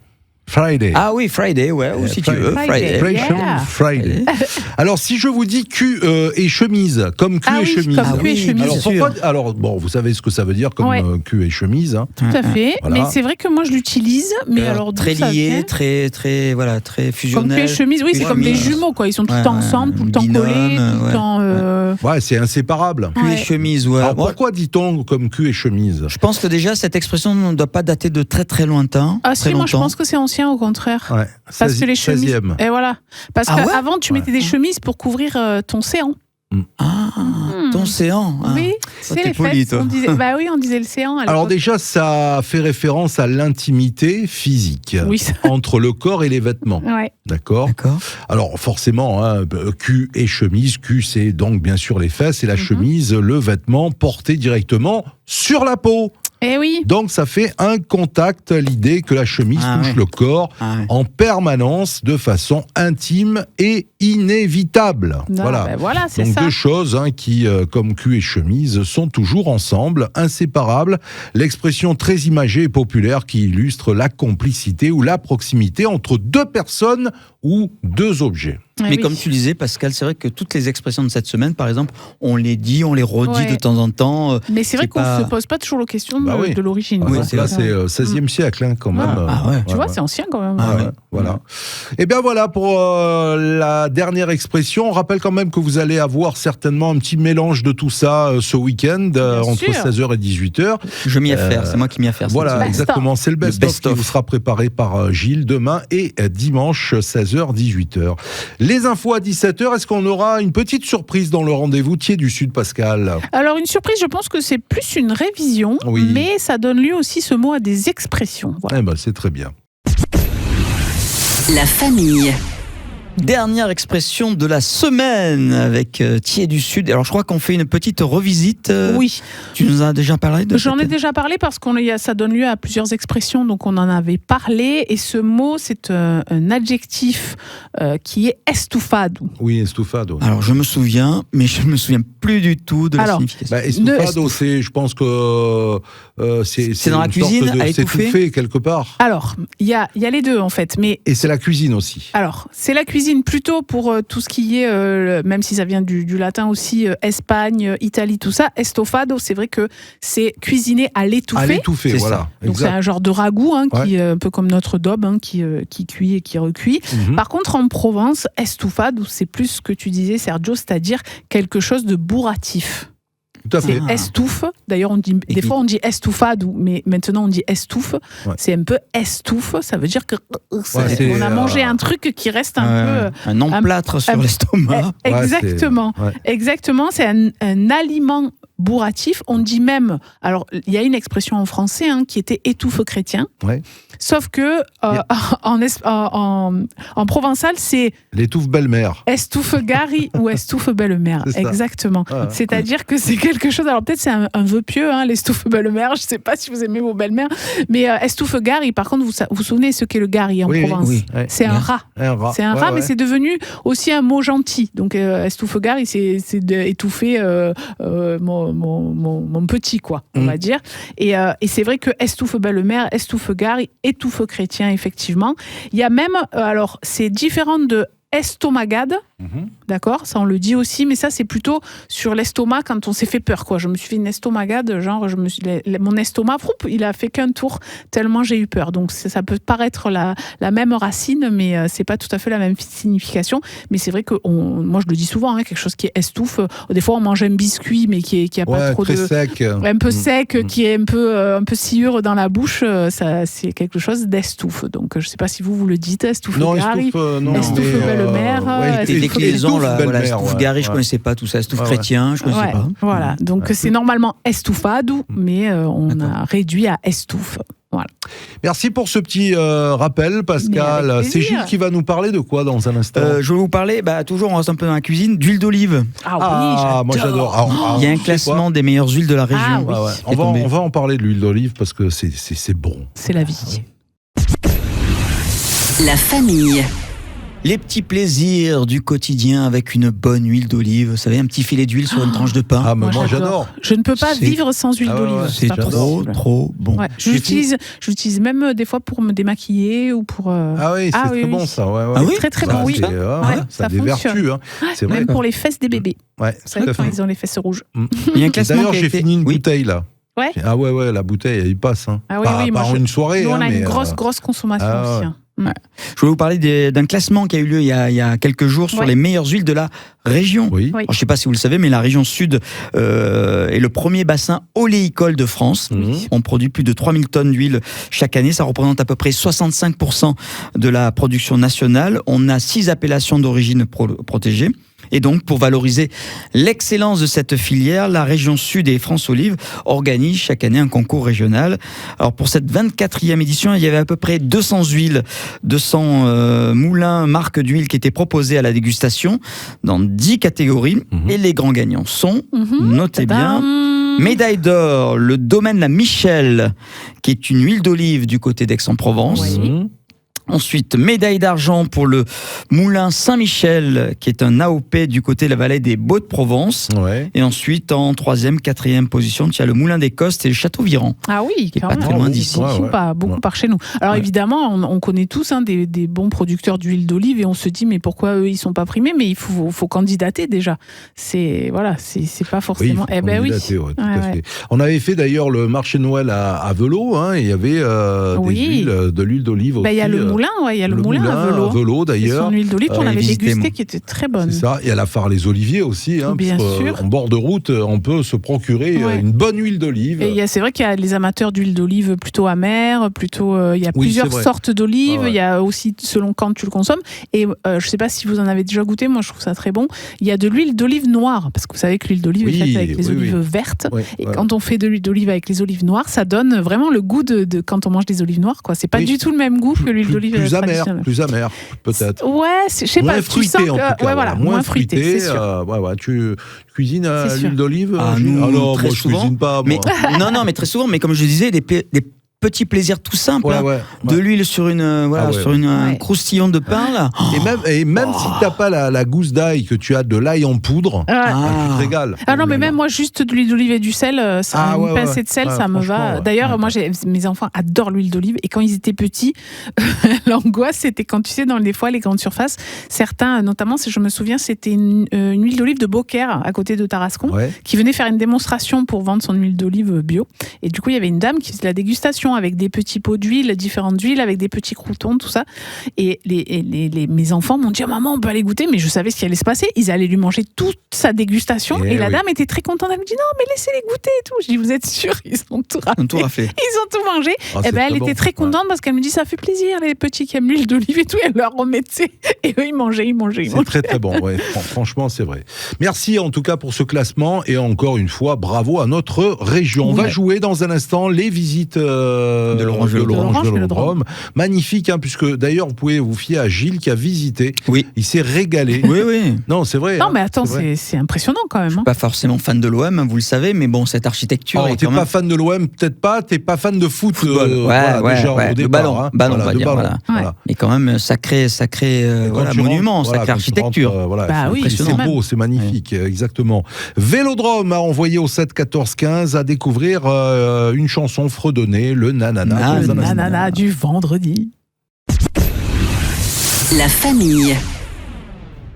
Speaker 2: Friday.
Speaker 3: Ah oui, Friday, ouais, ou si tu veux.
Speaker 4: Friday.
Speaker 2: Expression
Speaker 4: Yeah.
Speaker 2: Friday. Alors, si je vous dis cul et chemise, comme cul
Speaker 4: Ah
Speaker 2: et
Speaker 4: oui,
Speaker 2: chemise.
Speaker 4: comme cul et chemise.
Speaker 2: Alors,
Speaker 3: bien
Speaker 2: pourquoi, alors, bon, vous savez ce que ça veut dire comme
Speaker 4: Ouais.
Speaker 2: cul et chemise. Hein.
Speaker 4: Tout à fait.
Speaker 2: Voilà.
Speaker 4: Mais c'est vrai que moi, je l'utilise. Mais alors, d'où
Speaker 3: très
Speaker 4: ça
Speaker 3: lié,
Speaker 4: vient
Speaker 3: très, voilà, très
Speaker 4: Comme
Speaker 3: fusionnel.
Speaker 4: cul et chemise, oui, c'est
Speaker 3: Oui,
Speaker 4: comme des
Speaker 3: chemise.
Speaker 4: jumeaux, quoi. Ils sont tout le
Speaker 3: Ouais,
Speaker 4: temps
Speaker 3: ouais.
Speaker 4: ensemble, tout le temps
Speaker 3: Binôme,
Speaker 4: collés, tout le
Speaker 3: ouais.
Speaker 4: temps.
Speaker 2: Ouais, c'est inséparable.
Speaker 3: Cul et
Speaker 4: Ouais.
Speaker 3: chemise, ouais.
Speaker 2: Alors,
Speaker 3: Moi,
Speaker 2: pourquoi dit-on comme cul et chemise?
Speaker 3: je pense que déjà, cette expression ne doit pas dater de très lointain.
Speaker 4: Ah
Speaker 3: très
Speaker 4: si, moi je
Speaker 3: longtemps.
Speaker 4: pense que c'est ancien au contraire.
Speaker 2: Ouais.
Speaker 4: Parce que les chemises.
Speaker 2: 16e.
Speaker 4: Et voilà. Parce
Speaker 3: Ah ouais
Speaker 4: qu'avant, tu mettais des chemises pour couvrir ton séant.
Speaker 3: Ah, ton séant. Ah.
Speaker 4: Oui,
Speaker 3: Toi,
Speaker 4: c'est
Speaker 3: t'es
Speaker 4: les
Speaker 3: poli,
Speaker 4: fesses.
Speaker 3: toi.
Speaker 4: On disait, bah oui, on disait le séant. à
Speaker 2: Alors
Speaker 4: l'époque.
Speaker 2: déjà, ça fait référence à l'intimité physique
Speaker 4: Oui, ça-
Speaker 2: entre le corps et les vêtements.
Speaker 4: Ouais.
Speaker 2: D'accord.
Speaker 3: D'accord.
Speaker 2: Alors forcément, hein, cul et chemise. Cul, c'est donc bien sûr les fesses, et la chemise, le vêtement porté directement sur la peau.
Speaker 4: Eh oui.
Speaker 2: Donc ça fait un contact, l'idée que la chemise
Speaker 3: Ah
Speaker 2: touche
Speaker 3: ouais.
Speaker 2: le corps
Speaker 3: Ah, ouais.
Speaker 2: en permanence, de façon intime et inévitable.
Speaker 4: Non,
Speaker 2: Voilà.
Speaker 4: bah voilà, c'est
Speaker 2: Donc
Speaker 4: ça.
Speaker 2: deux choses hein, qui, comme cul et chemise, sont toujours ensemble, inséparables. L'expression très imagée et populaire qui illustre la complicité ou la proximité entre deux personnes ou deux objets.
Speaker 4: Eh
Speaker 3: Mais
Speaker 4: oui.
Speaker 3: comme tu le disais, Pascal, c'est vrai que toutes les expressions de cette semaine, par exemple, on les dit, on les redit
Speaker 4: Ouais.
Speaker 3: de temps en temps.
Speaker 4: Mais c'est vrai
Speaker 3: c'est
Speaker 4: qu'on
Speaker 3: pas-
Speaker 4: se pose pas toujours la question
Speaker 2: Bah oui.
Speaker 4: de l'origine.
Speaker 2: Ah,
Speaker 3: Oui,
Speaker 2: donc
Speaker 3: c'est
Speaker 2: là,
Speaker 3: vrai.
Speaker 2: c'est 16e siècle hein, quand même.
Speaker 3: Ah ouais.
Speaker 4: Tu vois, c'est ancien quand même.
Speaker 3: Ah
Speaker 2: Ouais,
Speaker 3: ouais.
Speaker 2: voilà. Et bien voilà pour la dernière expression. On rappelle quand même que vous allez avoir certainement un petit mélange de tout ça ce week-end entre
Speaker 4: sûr.
Speaker 2: 16h et 18h.
Speaker 3: Je m'y affaire, c'est moi qui m'y affaire. cette
Speaker 2: Voilà,
Speaker 3: semaine.
Speaker 2: exactement. C'est le
Speaker 3: Le
Speaker 2: best-of qui
Speaker 3: best-of.
Speaker 2: vous sera préparé par Gilles demain et dimanche 16h, 18h. Les infos à 17h. Est-ce qu'on aura une petite surprise dans le rendez-vous Thiers du Sud, Pascal?
Speaker 4: Alors une surprise, je pense que c'est plus une révision,
Speaker 2: Oui.
Speaker 4: mais ça donne lieu aussi ce mot à des expressions. Voilà.
Speaker 2: Eh ben, c'est très bien.
Speaker 1: La famille.
Speaker 3: Dernière expression de la semaine avec Thiers du Sud. Alors je crois qu'on fait une petite revisite.
Speaker 4: Oui,
Speaker 3: Tu nous as déjà parlé de
Speaker 4: j'en ai
Speaker 3: cette-
Speaker 4: déjà parlé parce ça donne lieu à plusieurs expressions, donc on en avait parlé. Et ce mot, c'est un adjectif qui est estufado.
Speaker 2: Oui, estufado.
Speaker 3: Alors je me souviens, mais je me souviens plus du tout de la
Speaker 4: Alors,
Speaker 3: signification.
Speaker 2: Bah, estufado, c'est, je pense que c'est
Speaker 3: dans la
Speaker 2: une
Speaker 3: cuisine,
Speaker 2: sorte de
Speaker 3: à étouffer
Speaker 2: s'étouffer quelque part.
Speaker 4: Alors, il y a les deux en fait, mais
Speaker 2: Et c'est la cuisine aussi.
Speaker 4: alors, c'est la cuisine plutôt pour tout ce qui est, même si ça vient du latin aussi, Espagne, Italie, tout ça. Estofado, c'est vrai que c'est cuisiner à l'étouffer.
Speaker 2: À l'étouffer,
Speaker 3: c'est
Speaker 2: voilà.
Speaker 4: Donc c'est
Speaker 2: Exact.
Speaker 4: un genre de ragoût, hein,
Speaker 2: Ouais.
Speaker 4: qui est un peu comme notre daube, hein, qui cuit et qui recuit.
Speaker 2: Mhm.
Speaker 4: Par contre, en Provence, estufado, c'est plus ce que tu disais, Sergio, c'est-à-dire quelque chose de bourratif.
Speaker 2: Tout à fait.
Speaker 3: Ah.
Speaker 4: Estouffe. D'ailleurs, on dit,
Speaker 3: Et
Speaker 4: des
Speaker 3: qui-
Speaker 4: fois on dit estufado, mais maintenant on dit estouffe.
Speaker 2: Ouais.
Speaker 4: C'est un peu estouffe. Ça veut dire que
Speaker 2: c'est,
Speaker 4: on a mangé un truc qui reste un peu.
Speaker 3: un emplâtre sur
Speaker 4: un-
Speaker 3: l'estomac.
Speaker 4: Eh,
Speaker 2: Ouais,
Speaker 4: exactement.
Speaker 2: c'est- ouais.
Speaker 4: Exactement. C'est un aliment bourratif. On dit même. Alors, il y a une expression en français hein, qui était étouffe chrétien.
Speaker 2: Ouais.
Speaker 4: Sauf que en provençal, c'est
Speaker 2: L'étouffe belle-mère.
Speaker 4: estouffe gari ou estouffe belle-mère.
Speaker 2: C'est ça.
Speaker 4: Exactement.
Speaker 2: Ouais.
Speaker 4: C'est-à-dire que c'est quelque chose. Alors peut-être c'est un vœu pieux, hein, l'estouffe belle-mère. Je ne sais pas si vous aimez vos belles-mères, mais estouffe gari. Par contre, vous vous souvenez ce qu'est le gari en
Speaker 2: Oui,
Speaker 4: Provence
Speaker 3: oui.
Speaker 2: Ouais.
Speaker 4: C'est un rat.
Speaker 2: Un rat.
Speaker 4: C'est un
Speaker 2: Ouais,
Speaker 4: rat,
Speaker 2: ouais.
Speaker 4: mais c'est devenu aussi un mot gentil. Donc, estouffe gari, c'est d'étouffer mon petit, quoi, on va dire. Et c'est vrai que estouffe belle-mère, estouffe gari, étouffe chrétien, effectivement. Il y a même, alors, c'est différent de estomagade. D'accord, ça on le dit aussi, mais ça c'est plutôt sur l'estomac quand on s'est fait peur, quoi. Je me suis fait une estomagade, genre mon estomac, il a fait qu'un tour tellement j'ai eu peur. Donc ça peut paraître la même racine, mais c'est pas tout à fait la même signification. Mais c'est vrai que moi je le dis souvent, quelque chose qui estouffe. Des fois on mange un biscuit, mais qui a pas trop
Speaker 2: très
Speaker 4: de
Speaker 2: sec,
Speaker 4: un peu sec, qui est un peu sciure dans la bouche. Ça c'est quelque chose d'estouffe. Donc je sais pas si vous le dites, estouffe Gary, estouffe belle-mère.
Speaker 3: Déclinaison,
Speaker 2: voilà,
Speaker 3: estouffe Gary, je connaissais pas tout ça, estouffe chrétien, je connaissais pas.
Speaker 4: Voilà, donc c'est normalement estouffado, mais on a réduit à estouffe. Voilà.
Speaker 2: Merci pour ce petit rappel, Pascal. C'est Gilles qui va nous parler de quoi dans un instant?
Speaker 3: Je vais vous parler, toujours on reste un peu dans la cuisine, d'huile d'olive.
Speaker 2: Moi j'adore.
Speaker 3: Il y a un classement des meilleures huiles de la région.
Speaker 2: On va en parler de l'huile d'olive parce que c'est bon.
Speaker 4: C'est la vie.
Speaker 1: La famille.
Speaker 3: Les petits plaisirs du quotidien avec une bonne huile d'olive. Vous savez, un petit filet d'huile sur une tranche de pain.
Speaker 2: Moi j'adore.
Speaker 4: Je ne peux pas vivre sans huile d'olive.
Speaker 3: C'est trop bon.
Speaker 4: Ouais. J'utilise même des fois pour me démaquiller ou pour.
Speaker 2: C'est très bon ça.
Speaker 4: Très très bon, oui.
Speaker 2: Ça a des vertus. C'est vrai.
Speaker 4: Même pour les fesses des bébés.
Speaker 2: Ouais,
Speaker 4: vous savez quand ils ont les fesses rouges.
Speaker 3: Il y a un classement.
Speaker 2: D'ailleurs, j'ai fini une bouteille là.
Speaker 4: Ouais.
Speaker 2: La bouteille, elle passe. Pas en une soirée.
Speaker 4: Nous, on a une grosse consommation aussi.
Speaker 3: Ouais. Je vais vous parler d'un classement qui a eu lieu il y a quelques jours sur les meilleures huiles de la région.
Speaker 2: Oui.
Speaker 3: Alors, je ne sais pas si vous le savez, mais la région sud est le premier bassin oléicole de France. On produit plus de 3000 tonnes d'huile chaque année. Ça représente à peu près 65% de la production nationale. On a 6 appellations d'origine protégées. Et donc, pour valoriser l'excellence de cette filière, la région Sud et France Olive organisent chaque année un concours régional. Alors, pour cette 24e édition, il y avait à peu près 200 huiles, 200 moulins, marques d'huile qui étaient proposées à la dégustation dans 10 catégories. Et les grands gagnants sont, notez bien, médaille d'or, le domaine La Michel, qui est une huile d'olive du côté d'Aix-en-Provence. Ensuite, médaille d'argent pour le moulin Saint-Michel, qui est un AOP du côté de la vallée des Baux-de-Provence. Et ensuite, en 3e, 4e position, tu as le moulin des Costes et le Château-Viran.
Speaker 4: Ah oui,
Speaker 3: qui est pas très loin d'ici.
Speaker 4: Beaucoup par chez nous. Alors évidemment, on connaît tous des bons producteurs d'huile d'olive et on se dit mais pourquoi eux ils sont pas primés? Mais il faut candidater déjà. C'est pas forcément.
Speaker 2: Oui, tout à fait. On avait fait d'ailleurs le marché de Noël à Velot. Il y avait de l'huile d'olive aussi.
Speaker 4: Il y a le moulin, le moulin à Velot
Speaker 2: d'ailleurs.
Speaker 4: Son huile d'olive qu'on avait dégusté qui était très bonne.
Speaker 2: C'est ça. Et à la Phare les Oliviers aussi.
Speaker 4: Bien sûr.
Speaker 2: En bord de route, on peut se procurer une bonne huile d'olive.
Speaker 4: Et c'est vrai qu'il y a les amateurs d'huile d'olive plutôt amère, il y a plusieurs sortes d'olives. Il y a aussi selon quand tu le consommes. Et je ne sais pas si vous en avez déjà goûté. Moi, je trouve ça très bon. Il y a de l'huile d'olive noire parce que vous savez que l'huile d'olive est faite avec les olives vertes. Et quand on fait de l'huile d'olive avec les olives noires, ça donne vraiment le goût de quand on mange des olives noires. C'est pas du tout le même goût que l'huile d'olive traditionnelle.
Speaker 2: Plus amer, peut-être.
Speaker 4: Je sais pas.
Speaker 2: Fruité, en tout cas.
Speaker 4: Moins fruité, c'est sûr.
Speaker 2: Tu cuisines à l'huile d'olive?
Speaker 3: Non,
Speaker 2: moi je cuisine pas.
Speaker 3: Mais mais très souvent. Mais comme je disais, des petits plaisirs tout simples. De l'huile sur un croustillon de pain là.
Speaker 2: Et même si t'as pas la gousse d'ail, que tu as de l'ail en poudre, tu te régales.
Speaker 4: Mais même moi juste de l'huile d'olive et du sel, une pincée de sel, ça me va. D'ailleurs, moi mes enfants adorent l'huile d'olive et quand ils étaient petits, l'angoisse c'était quand tu sais dans des fois les grandes surfaces, certains notamment, si je me souviens, c'était une huile d'olive de Beaucaire à côté de Tarascon qui venait faire une démonstration pour vendre son huile d'olive bio. Et du coup, il y avait une dame qui faisait la dégustation avec des petits pots d'huile, différentes huiles, avec des petits croûtons, tout ça. Et mes enfants m'ont dit maman, on peut aller goûter, mais je savais ce qui allait se passer. Ils allaient lui manger toute sa dégustation et la dame était très contente. Elle me dit non, mais laissez-les goûter et tout. Je dis vous êtes sûrs? Ils ont tout raflé. Ils ont tout mangé. Elle était très contente parce qu'elle me dit ça fait plaisir, les petits qui aiment l'huile d'olive et tout. Elle leur remettait et eux ils mangeaient. C'est
Speaker 2: très très bon. Franchement, c'est vrai. Merci en tout cas pour ce classement et encore une fois, bravo à notre région. On va jouer dans un instant les visites de l'Orange Vélodrome. Magnifique, puisque d'ailleurs vous pouvez vous fier à Gilles qui a visité. Il s'est régalé. Non, c'est vrai.
Speaker 4: Non, mais attends, c'est impressionnant quand même.
Speaker 3: Je suis pas forcément fan de l'OM, vous le savez, mais bon, cette architecture.
Speaker 2: T'es pas fan de l'OM, peut-être pas. T'es pas fan de foot.
Speaker 3: Déjà au
Speaker 2: départ.
Speaker 3: Ballon, on va dire. Mais quand même, sacré monument, sacrée architecture.
Speaker 2: C'est beau, c'est magnifique, exactement. Vélodrome a envoyé au 7 14 15 à découvrir une chanson fredonnée, le nanana.
Speaker 4: Le nanana du vendredi.
Speaker 1: La famille.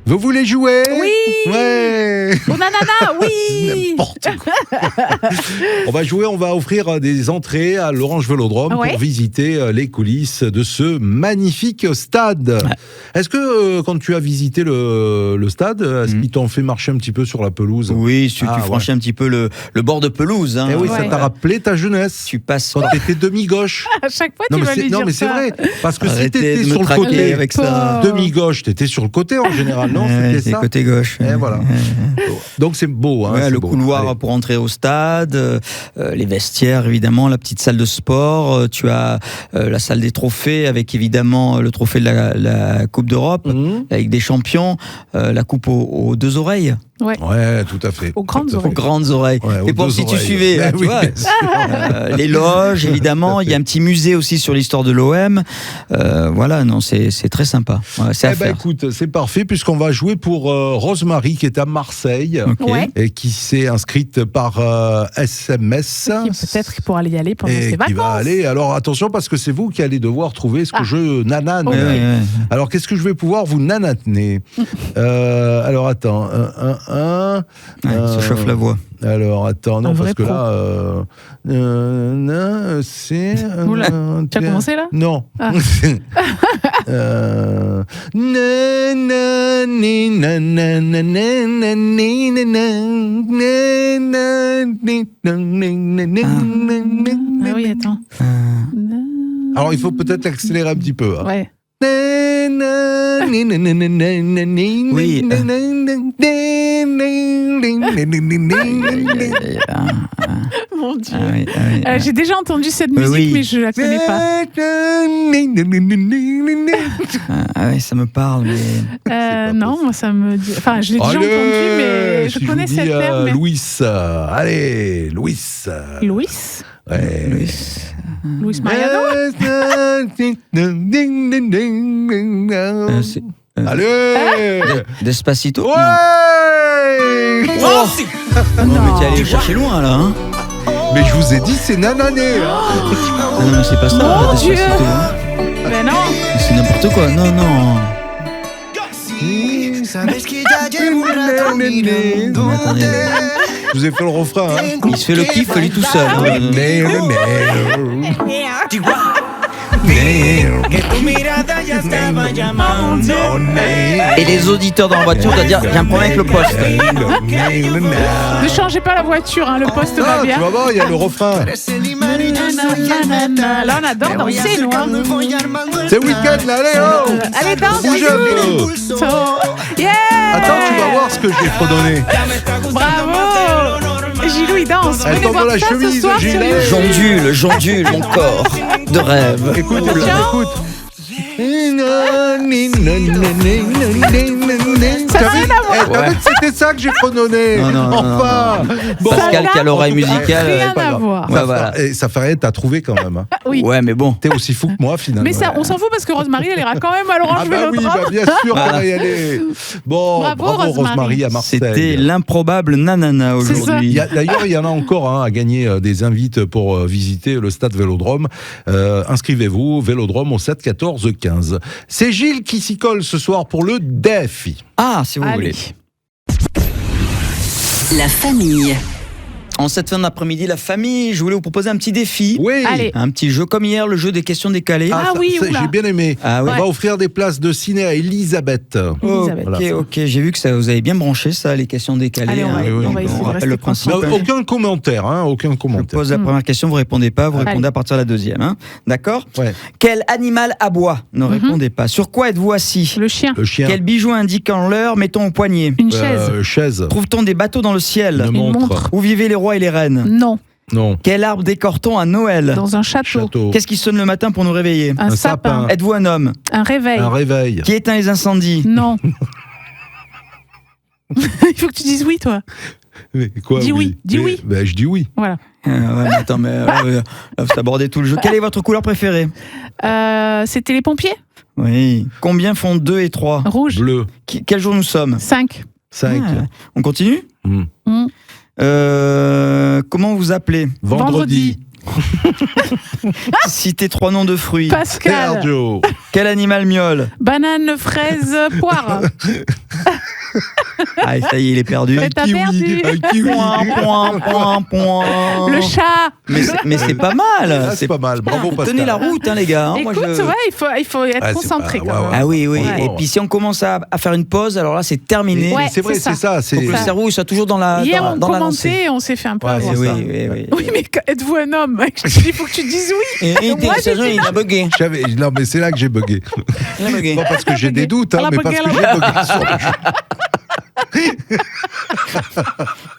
Speaker 2: Vous voulez jouer?
Speaker 4: Oui.
Speaker 2: Ouais.
Speaker 4: Oh nanana, oui.
Speaker 2: N'importe quoi. On va jouer, on va offrir des entrées à l'Orange Vélodrome
Speaker 4: Ouais.
Speaker 2: pour visiter les coulisses de ce magnifique stade. Est-ce que quand tu as visité le stade, est-ce qu'ils t'ont fait marcher un petit peu sur la pelouse?
Speaker 3: Oui, tu
Speaker 2: Ah,
Speaker 3: franchis un petit peu le bord de pelouse. Hein.
Speaker 2: Eh oui, ça
Speaker 4: Ouais.
Speaker 2: t'a rappelé ta jeunesse.
Speaker 3: Tu passes.
Speaker 2: Quand t'étais demi-gauche.
Speaker 4: À chaque fois,
Speaker 2: Non,
Speaker 4: tu
Speaker 2: mais
Speaker 4: vas lui
Speaker 2: c'est,
Speaker 4: dire
Speaker 2: non, mais c'est
Speaker 4: ça.
Speaker 2: vrai. Parce que si
Speaker 3: Arrêtez
Speaker 2: t'étais
Speaker 3: de me
Speaker 2: sur le
Speaker 3: traquer
Speaker 2: côté,
Speaker 3: avec ça.
Speaker 2: demi-gauche, t'étais sur le côté en général, non?
Speaker 3: Ouais,
Speaker 2: C'était
Speaker 3: c'est
Speaker 2: ça.
Speaker 3: côté gauche.
Speaker 2: Et voilà. Donc c'est beau. Hein,
Speaker 3: Ouais,
Speaker 2: c'est
Speaker 3: le
Speaker 2: beau.
Speaker 3: couloir
Speaker 2: Allez.
Speaker 3: pour entrer au stade, les vestiaires évidemment, la petite salle de sport, tu as la salle des trophées avec évidemment le trophée de la Coupe d'Europe,
Speaker 2: Mhm.
Speaker 3: avec des champions, la coupe aux deux oreilles,
Speaker 2: Ouais, tout à fait.
Speaker 4: Aux grandes
Speaker 2: Tout à fait.
Speaker 3: aux grandes oreilles.
Speaker 2: Ouais, aux
Speaker 3: Et pour
Speaker 2: deux
Speaker 3: si tu
Speaker 2: oreilles.
Speaker 3: suivais,
Speaker 2: Mais
Speaker 3: tu
Speaker 2: oui,
Speaker 3: vois,
Speaker 2: bien sûr.
Speaker 3: les loges évidemment, il y a un petit musée aussi sur l'histoire de l'OM. Voilà, non, c'est très sympa. Ouais, c'est à
Speaker 2: Eh ben
Speaker 3: faire.
Speaker 2: écoute, c'est parfait puisqu'on va jouer pour Rosemary qui est à Marseille
Speaker 3: Ok.
Speaker 4: Ouais.
Speaker 2: et qui s'est inscrite par SMS.
Speaker 4: Qui peut-être pourra y aller pendant
Speaker 2: Et
Speaker 4: ses
Speaker 2: qui
Speaker 4: vacances.
Speaker 2: va aller. Alors attention parce que c'est vous qui allez devoir trouver ce que
Speaker 4: Ah.
Speaker 2: je nanane.
Speaker 3: Ouais, ouais, ouais.
Speaker 2: Alors qu'est-ce que je vais pouvoir vous nananer? Alors attends,
Speaker 3: Ouais, il se chauffe la voix.
Speaker 2: Alors attends, non
Speaker 4: Un
Speaker 2: parce
Speaker 4: vrai
Speaker 2: que
Speaker 4: pro.
Speaker 2: là, c'est.
Speaker 4: Oula, tu as commencé là?
Speaker 2: Non.
Speaker 4: Ah.
Speaker 2: Na, na, ni, na, na, na, na, na, ni, na, na, na, na, ni, na, na, na, na, na,
Speaker 4: Ah oui, attends.
Speaker 2: Alors il faut peut-être accélérer un petit peu. Hein.
Speaker 4: Ouais.
Speaker 3: Oui.
Speaker 4: Mon Dieu.
Speaker 3: Ah oui, ah oui, ah.
Speaker 4: J'ai déjà entendu cette musique,
Speaker 3: oui.
Speaker 4: mais je la connais pas.
Speaker 3: Ah ouais, ça me parle, mais
Speaker 2: pas
Speaker 4: Non, moi ça me dit. Enfin, je l'ai déjà entendu, mais je
Speaker 2: si
Speaker 4: connais
Speaker 2: vous
Speaker 4: cette
Speaker 2: dis,
Speaker 4: air. Mais...
Speaker 2: Louis, allez, Louis.
Speaker 4: Louis
Speaker 2: Ouais.
Speaker 4: Louis Mariano
Speaker 3: c'est
Speaker 2: Allez.
Speaker 3: Despacito.
Speaker 2: Ouais.
Speaker 3: Non. Non, mais t'es allé le chercher loin là. Hein.
Speaker 2: Mais je vous ai dit, c'est nanané. Hein.
Speaker 3: Ah non, mais c'est pas ça.
Speaker 4: Mon
Speaker 3: Despacito,
Speaker 4: Dieu.
Speaker 3: hein.
Speaker 4: Ben non.
Speaker 3: Mais c'est n'importe quoi. Non, non. Mais attendez,
Speaker 2: Je vous ai fait le refrain. Hein.
Speaker 3: il se fait le kiff lui tout seul. hein. Et les auditeurs dans la voiture doivent dire j'ai un problème avec le poste.
Speaker 4: Ne changez pas la voiture, hein, le poste va
Speaker 2: Ah, tu
Speaker 4: bien.
Speaker 2: vas voir, il y a le refrain.
Speaker 4: Là, on adore danser, nous. Hein.
Speaker 2: C'est week-end, là, allez, oh.
Speaker 4: Allez, danse,
Speaker 2: Bouge un peu.
Speaker 4: So, yeah.
Speaker 2: Attends, tu vas voir ce que je vais te redonner.
Speaker 4: Bravo. Gilou, il danse.
Speaker 2: Elle
Speaker 4: Venez
Speaker 2: tombe
Speaker 4: voir
Speaker 2: la
Speaker 4: ça
Speaker 2: chemise,
Speaker 4: ce soir sur
Speaker 2: Gilles.
Speaker 4: YouTube.
Speaker 3: J'ondule mon corps de rêve.
Speaker 2: Écoute,
Speaker 4: Tiens.
Speaker 2: écoute.
Speaker 4: Ça n'a rien à voir.
Speaker 2: T'as vu que c'était ça que j'ai redonné.
Speaker 3: Non, non, non,
Speaker 2: Enfin. Bon.
Speaker 3: Pascal qui a l'oreille
Speaker 2: en tout cas,
Speaker 3: musicale.
Speaker 4: Rien
Speaker 2: pas
Speaker 4: à
Speaker 2: grave.
Speaker 4: voir.
Speaker 3: Ouais, voilà.
Speaker 2: Et ça fait rien, t'as trouvé quand même. Hein.
Speaker 4: Oui.
Speaker 3: Ouais, mais bon.
Speaker 2: T'es aussi fou que moi finalement.
Speaker 4: Mais ça, on s'en fout parce que Rosemary, elle ira quand même à l'Orange
Speaker 2: Ah bah oui,
Speaker 4: Vélodrome.
Speaker 2: bah bien sûr qu'on va y aller. Bon,
Speaker 4: Bravo,
Speaker 2: bravo
Speaker 4: Rosemary.
Speaker 2: Rosemary à Marseille.
Speaker 3: C'était l'improbable nanana
Speaker 4: C'est ça.
Speaker 3: aujourd'hui.
Speaker 2: D'ailleurs, il y en a encore à gagner des invites pour visiter le stade Vélodrome. Inscrivez-vous, Vélodrome au 7 14 15. C'est Gilles qui s'y colle ce soir pour le défi.
Speaker 3: Ah, si vous
Speaker 4: Allez.
Speaker 3: voulez.
Speaker 1: La famille.
Speaker 3: En cette fin d'après-midi, la famille, je voulais vous proposer un petit défi.
Speaker 2: Oui.
Speaker 4: Allez.
Speaker 3: Un petit jeu comme hier, le jeu des questions décalées.
Speaker 4: Ah oui, oula.
Speaker 2: j'ai bien aimé.
Speaker 3: Ah oui.
Speaker 2: On va offrir des places de ciné à Elisabeth.
Speaker 4: Elisabeth.
Speaker 3: Ok,
Speaker 2: Voilà.
Speaker 3: ok. J'ai vu que ça vous avez bien branché ça, les questions décalées.
Speaker 4: Allez, on va-
Speaker 3: hein.
Speaker 2: on va
Speaker 3: Donc,
Speaker 4: essayer de
Speaker 3: rappelle
Speaker 4: rester
Speaker 3: le principe.
Speaker 2: Non, aucun commentaire, hein, aucun
Speaker 3: Je
Speaker 2: commentaire.
Speaker 3: pose la première question, vous répondez pas, vous
Speaker 4: Allez.
Speaker 3: répondez à partir de la deuxième. Hein. D'accord.
Speaker 2: Ouais.
Speaker 3: Quel animal aboie? Ne répondez pas. Sur quoi êtes-vous assis?
Speaker 4: Le chien.
Speaker 2: Le chien.
Speaker 3: Quel bijou indiquant l'heure mettons au poignet?
Speaker 4: Une chaise.
Speaker 2: Chaise.
Speaker 3: Trouve-t-on des bateaux dans le ciel?
Speaker 2: Une
Speaker 4: Une
Speaker 2: montre.
Speaker 4: montre.
Speaker 3: Où vivaient les rois et les reines?
Speaker 4: Non.
Speaker 2: Non.
Speaker 3: Quel arbre décore-t-on à Noël?
Speaker 4: Dans un château.
Speaker 2: Château.
Speaker 3: Qu'est-ce qui sonne le matin pour nous réveiller?
Speaker 4: Un sapin.
Speaker 3: Êtes-vous un homme?
Speaker 4: Un réveil.
Speaker 2: Un réveil.
Speaker 3: Qui éteint les incendies?
Speaker 4: Non. Il faut que tu dises oui, toi.
Speaker 2: Mais quoi,
Speaker 4: Dis oui, dis
Speaker 2: Mais-
Speaker 4: oui.
Speaker 2: Ben, je dis oui.
Speaker 4: Voilà.
Speaker 3: Ouais, mais attends, mais là, vous abordez tout le jeu. Quelle est votre couleur préférée?
Speaker 4: C'était les pompiers.
Speaker 3: Oui. Combien font 2 et 3?
Speaker 4: Rouge.
Speaker 2: Bleu.
Speaker 3: Quel jour nous sommes?
Speaker 4: 5.
Speaker 2: 5.
Speaker 3: Ah, on continue? Comment vous appelez?
Speaker 2: Vendredi.
Speaker 3: Citez 3 noms de fruits.
Speaker 4: Pascal.
Speaker 2: Sergio.
Speaker 3: Quel animal miaule?
Speaker 4: Banane, fraise, poire.
Speaker 3: Ah, ça y est, il est perdu.
Speaker 4: Mais t'as perdu.
Speaker 2: Un kiwi.
Speaker 3: Point.
Speaker 4: Le chat.
Speaker 3: Mais c'est pas mal.
Speaker 2: Ah, c'est pas mal. Bravo, Pascal.
Speaker 3: Tenez la route, hein, les gars. hein.
Speaker 4: Écoute,
Speaker 3: Moi, je-
Speaker 4: ouais, il faut être
Speaker 2: Ah, c'est
Speaker 4: concentré
Speaker 2: pas-
Speaker 4: quand
Speaker 2: ouais,
Speaker 4: même.
Speaker 2: ouais.
Speaker 3: Ah oui.
Speaker 4: Ouais.
Speaker 3: Et puis si on commence à faire une pause, alors là, c'est terminé.
Speaker 4: Ouais,
Speaker 2: c'est vrai,
Speaker 4: c'est
Speaker 2: c'est ça.
Speaker 3: Faut que le
Speaker 2: C'est
Speaker 4: ça.
Speaker 3: cerveau il soit toujours dans la
Speaker 4: Hier,
Speaker 3: dans,
Speaker 4: on
Speaker 3: dans la lancée.
Speaker 4: commentait et on s'est fait un peu
Speaker 2: Ouais,
Speaker 4: avoir.
Speaker 2: c'est
Speaker 3: Oui.
Speaker 4: Oui, mais êtes-vous un homme? Je dis, il faut que tu dises oui.
Speaker 3: Et
Speaker 4: Moi,
Speaker 3: Sergent, il a bugué.
Speaker 2: Non, mais c'est là que j'ai bugué.
Speaker 3: Il a bugué.
Speaker 2: Pas parce que j'ai des doutes, hein,
Speaker 4: Elle a
Speaker 2: mais
Speaker 4: bugué,
Speaker 2: parce que
Speaker 4: elle a
Speaker 2: j'ai bugué sur le jeu.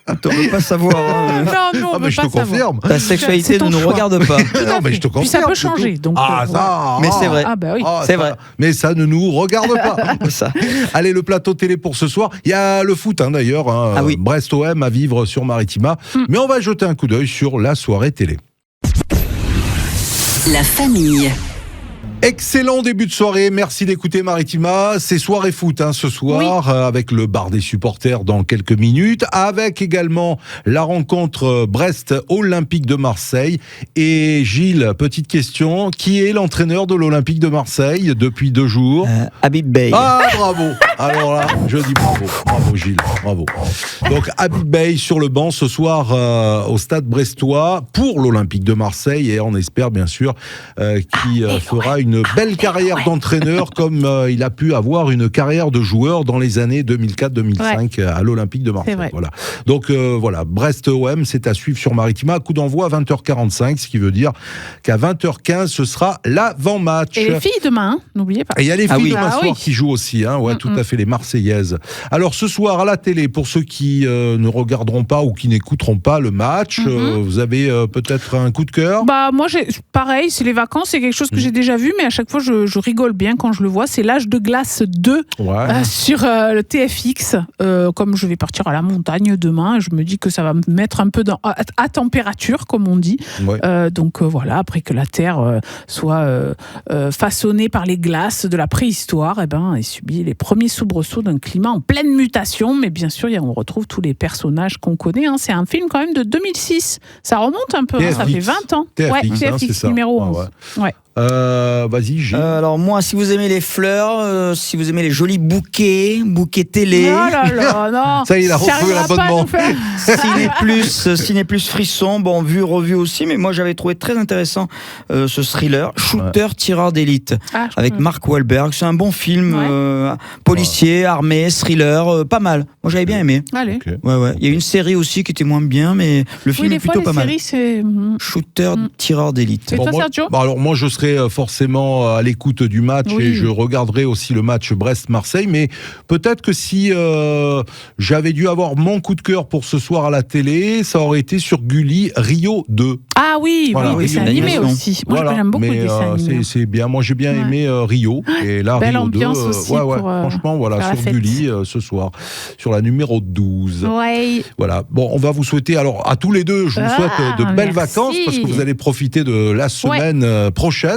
Speaker 3: On ne veut pas savoir. hein.
Speaker 4: Non, nous, on
Speaker 2: Ah, mais
Speaker 4: veut
Speaker 2: je
Speaker 4: pas
Speaker 2: te
Speaker 4: savoir.
Speaker 2: confirme.
Speaker 3: Ta sexualité
Speaker 4: C'est
Speaker 3: ne
Speaker 4: ton
Speaker 3: nous
Speaker 4: choix.
Speaker 3: regarde pas.
Speaker 4: Tout à
Speaker 2: Non, mais
Speaker 4: fait.
Speaker 2: je te
Speaker 4: Puis ça
Speaker 2: confirme,
Speaker 4: peut
Speaker 2: c'est tout.
Speaker 4: changer. Donc,
Speaker 2: Ah,
Speaker 4: voilà.
Speaker 2: ça.
Speaker 3: Mais c'est vrai.
Speaker 4: Ah, bah oui.
Speaker 2: Ah,
Speaker 3: C'est
Speaker 2: ça-
Speaker 3: vrai.
Speaker 2: Mais ça ne nous regarde pas.
Speaker 3: Ça.
Speaker 2: Allez, le plateau télé pour ce soir. Il y a le foot, hein, d'ailleurs. Hein,
Speaker 3: Ah oui.
Speaker 2: Brest OM à vivre sur Maritima. Mais on va jeter un coup d'œil sur la soirée télé.
Speaker 1: La famille.
Speaker 2: Excellent début de soirée, merci d'écouter Maritima. C'est soirée foot hein, ce soir, avec le bar des supporters dans quelques minutes, avec également la rencontre Brest Olympique de Marseille. Et Gilles, petite question, qui est l'entraîneur de l'Olympique de Marseille depuis 2 jours
Speaker 3: Habib Bey.
Speaker 2: Ah, bravo. Alors là, je dis bravo. Bravo Gilles, bravo. Donc Habib Bey sur le banc ce soir au stade brestois pour l'Olympique de Marseille et on espère bien sûr qu'il fera une belle carrière d'entraîneur comme il a pu avoir une carrière de joueur dans les années 2004-2005 à l'Olympique de Marseille. Voilà. Donc voilà, Brest OM, c'est à suivre sur Maritima. Coup d'envoi à 20h45, ce qui veut dire qu'à 20h15, ce sera l'avant-match.
Speaker 4: Et les filles demain, n'oubliez pas.
Speaker 2: Et il y a les filles demain soir
Speaker 4: oui.
Speaker 2: qui jouent aussi, hein, ouais, tout à fait, les Marseillaises. Alors ce soir à la télé, pour ceux qui ne regarderont pas ou qui n'écouteront pas le match, vous avez peut-être un coup de cœur?
Speaker 4: Bah moi pareil, c'est les vacances, c'est quelque chose que j'ai déjà vu, mais à chaque fois je rigole bien quand je le vois. C'est l'âge de glace 2 sur le TFX. Comme je vais partir à la montagne demain, je me dis que ça va me mettre un peu à température, comme on dit. Donc voilà, après que la Terre soit façonnée par les glaces de la préhistoire, elle subit les premiers soubresauts d'un climat en pleine mutation. Mais bien sûr, on retrouve tous les personnages qu'on connaît. Hein. C'est un film quand même de 2006. Ça remonte un peu, ça fait 20 ans.
Speaker 2: TFX,
Speaker 4: TFX
Speaker 2: c'est ça.
Speaker 4: numéro 11. Ouais.
Speaker 2: Vas-y, Gilles.
Speaker 3: Alors moi, si vous aimez les fleurs, si vous aimez les jolis bouquets télé.
Speaker 4: Oh là là, non.
Speaker 2: Ça, il a retrouvé l'abonnement.
Speaker 3: Ciné plus frisson, bon, vu, revu aussi, mais moi j'avais trouvé très intéressant ce thriller, Shooter, tireur d'élite, avec Mark Wahlberg. C'est un bon film, policier, armé, thriller, pas mal. Moi j'avais bien aimé.
Speaker 4: Allez.
Speaker 2: Okay.
Speaker 3: Ouais. Il y a une série aussi qui était moins bien, mais le film est plutôt pas mal. Shooter, tireur d'élite.
Speaker 4: Et toi, Sergio ?
Speaker 2: Alors moi je serai forcément à l'écoute du match et je regarderai aussi le match Brest-Marseille, mais peut-être que si j'avais dû avoir mon coup de cœur pour ce soir à la télé, ça aurait été sur Gulli, Rio 2.
Speaker 4: Ah oui,
Speaker 2: voilà,
Speaker 4: oui, dessin animé aussi. Moi j'aime beaucoup les dessins animés.
Speaker 2: C'est bien, moi j'ai bien aimé Rio, et là
Speaker 4: belle
Speaker 2: Rio 2,
Speaker 4: ambiance aussi pour,
Speaker 2: franchement voilà, sur Gulli ce soir, sur la numéro 12. Voilà, bon, on va vous souhaiter, alors à tous les deux, je vous souhaite de belles vacances, parce que vous allez profiter de la semaine prochaine.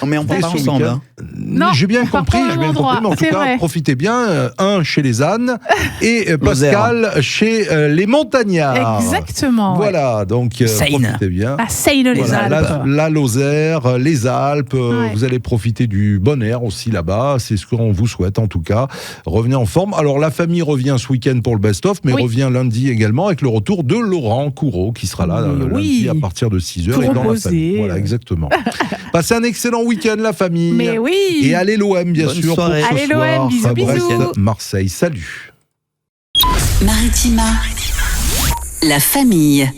Speaker 3: Mais on part pas ensemble. Hein.
Speaker 4: Non,
Speaker 2: j'ai bien compris, mais en tout cas, profitez bien. Un chez les ânes et Pascal chez les montagnards.
Speaker 4: Exactement.
Speaker 2: Voilà, donc profitez bien.
Speaker 4: À Seine, les Alpes.
Speaker 2: La Lozère, les Alpes, vous allez profiter du bon air aussi là-bas. C'est ce qu'on vous souhaite en tout cas. Revenez en forme. Alors la famille revient ce week-end pour le best-of, mais revient lundi également avec le retour de Laurent Courreau qui sera là lundi à partir de 6h et dans la famille. Voilà, exactement. Passez un excellent week-end la famille.
Speaker 4: Mais oui.
Speaker 2: Et allez l'OM bien sûr pour ce
Speaker 4: allez
Speaker 2: soir.
Speaker 4: l'OM, bisous.
Speaker 2: Marseille, salut.
Speaker 1: Maritima. La famille.